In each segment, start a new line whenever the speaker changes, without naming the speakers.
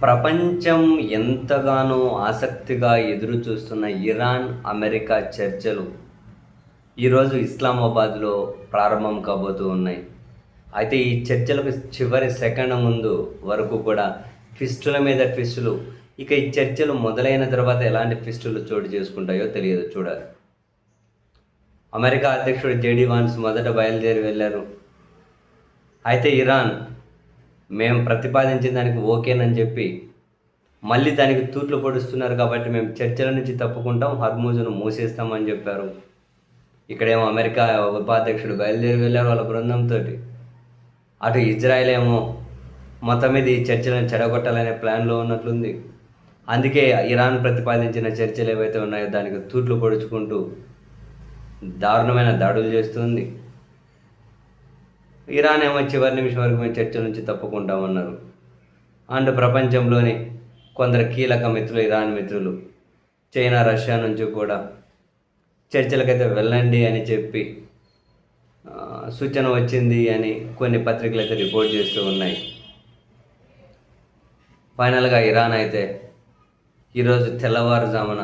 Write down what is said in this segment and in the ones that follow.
ప్రపంచం ఎంతగానో ఆసక్తిగా ఎదురు చూస్తున్న ఇరాన్, అమెరికా చర్చలు ఈరోజు ఇస్లామాబాద్‌లో ప్రారంభం కాబోతూ ఉన్నాయి. అయితే ఈ చర్చలకు చివరి సెకండ్ ముందు వరకు కూడా ట్విస్టుల మీద ట్విస్టులు. ఇక ఈ చర్చలు మొదలైన తర్వాత ఎలాంటి ట్విస్టులు చోటు చేసుకుంటాయో తెలియదు, చూడాలి. అమెరికా అధ్యక్షుడు జేడీ వాన్స్ మొదట బయలుదేరి వెళ్లారు. అయితే ఇరాన్ మేము ప్రతిపాదించిన దానికి ఓకేనని చెప్పి మళ్ళీ దానికి తూట్లు పొడుస్తున్నారు, కాబట్టి మేము చర్చల నుంచి తప్పుకుంటాం, హర్మూజును మూసేస్తామని చెప్పారు. ఇక్కడేమో అమెరికా ఉపాధ్యక్షుడు బయలుదేరి వెళ్ళారు వాళ్ళ బృందంతో. అటు ఇజ్రాయెల్ ఏమో మొత్తం మీద ఈ చర్చలను చెడగొట్టాలనే ప్లాన్లో ఉన్నట్లుంది. అందుకే ఇరాన్ ప్రతిపాదించిన చర్చలు ఏవైతే ఉన్నాయో దానికి తూట్లు పొడుచుకుంటూ దారుణమైన దాడులు చేస్తుంది. ఇరాన్ ఏమో చివరి నిమిషం వరకు మేము చర్చల నుంచి తప్పుకుంటామన్నారు. అండ్ ప్రపంచంలోని కొందరు కీలక మిత్రులు, ఇరాన్ మిత్రులు చైనా, రష్యా నుంచి కూడా చర్చలకైతే వెళ్ళండి అని చెప్పి సూచన వచ్చింది అని కొన్ని పత్రికలు అయితే రిపోర్ట్ చేస్తూ ఉన్నాయి. ఫైనల్గా ఇరాన్ అయితే ఈరోజు తెల్లవారుజామున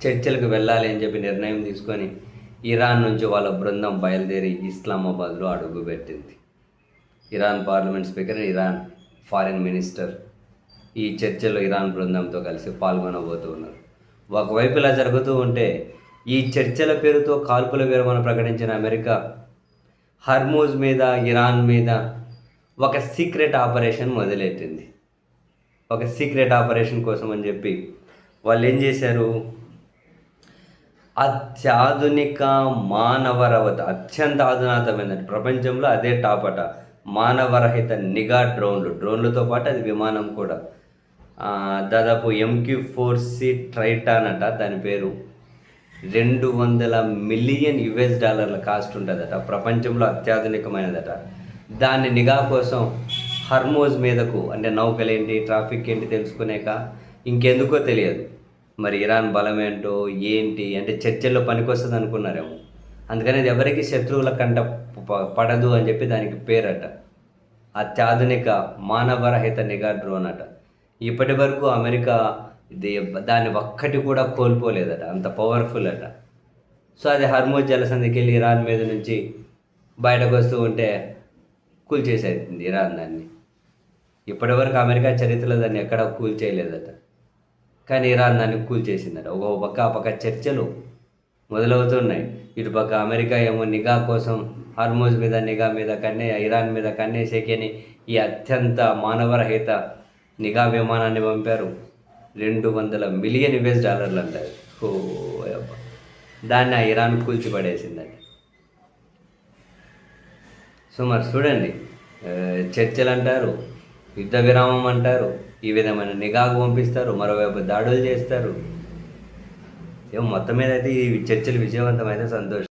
చర్చలకు వెళ్ళాలి అని చెప్పి నిర్ణయం తీసుకొని ఇరాన్ నుంచి వాళ్ళ బృందం బయలుదేరి ఇస్లామాబాద్లో అడుగుపెట్టింది. Iran parliament speaker, Iran foreign minister ఈ చర్చలో ఇరాన్ బృందంతో కలిసి పాల్గొనబోతూ ఉన్నారు. ఒకవైపు ఇలా జరుగుతూ ఉంటే ఈ చర్చల పేరుతో కాల్పుల విరమణ ప్రకటించిన అమెరికా హర్మూజ్ మీద, ఇరాన్ మీద ఒక సీక్రెట్ ఆపరేషన్ మొదలెట్టింది. ఒక సీక్రెట్ ఆపరేషన్ కోసం అని చెప్పి వాళ్ళు ఏం చేశారు, అత్యాధునిక అత్యంత అధునాతమైన ప్రపంచంలో అదే టాపట మానవరహిత నిఘా డ్రోన్లతో పాటు అది విమానం కూడా. దాదాపు MQ-4C ట్రైటాన్ అట దాని పేరు. $200 మిలియన్ కాస్ట్ ఉంటుందట. ప్రపంచంలో అత్యాధునికమైనదట. దాన్ని నిఘా కోసం హర్మోజ్ మీదకు, అంటే నౌకలేంటి, ట్రాఫిక్ ఏంటి తెలుసుకునేక ఇంకెందుకో తెలియదు మరి ఇరాన్ బలం ఏంటో ఏంటి అంటే చర్చల్లో పనికొస్తుంది అనుకున్నారేమో. అందుకని అది ఎవరికి శత్రువుల కంట పడదు అని చెప్పి దానికి పేరట అత్యాధునిక మానవరహిత నిఘా డ్రోన్ అట. ఇప్పటి వరకు అమెరికా దాన్ని ఒక్కటి కూడా కోల్పోలేదట, అంత పవర్ఫుల్ అట. సో అది హర్మూజ్ జలసంధికి వెళ్ళి ఇరాన్ మీద నుంచి బయటకు వస్తూ ఉంటే కూల్చేసేది ఇరాన్ దాన్ని. ఇప్పటి వరకు అమెరికా చరిత్రలో దాన్ని ఎక్కడా కూల్చేయలేదట, కానీ ఇరాన్ దాన్ని కూల్చేసిందట. ఒక పక్క ఆ పక్క చర్చలు మొదలవుతున్నాయి. ఇటు పక్క అమెరికా ఏమో నిఘా కోసం హర్మూజ్ మీద, నిఘా మీద ఇరాన్ మీద కన్నేసేకని ఈ అత్యంత మానవరహిత నిఘా విమానాన్ని పంపారు. $200 మిలియన్ అంటారు. ఓ అబ్బా, దాన్ని ఆ ఇరాన్ కూల్చిపడేసిందండి. సో మరి చూడండి, చర్చలు అంటారు, యుద్ధ విరామం అంటారు, ఈ విధమైన నిఘాకు పంపిస్తారు, మరోవైపు దాడులు చేస్తారు. ఏమో మొత్తం మీద అయితే ఈ చర్చలు విజయవంతమైతే సంతోషం.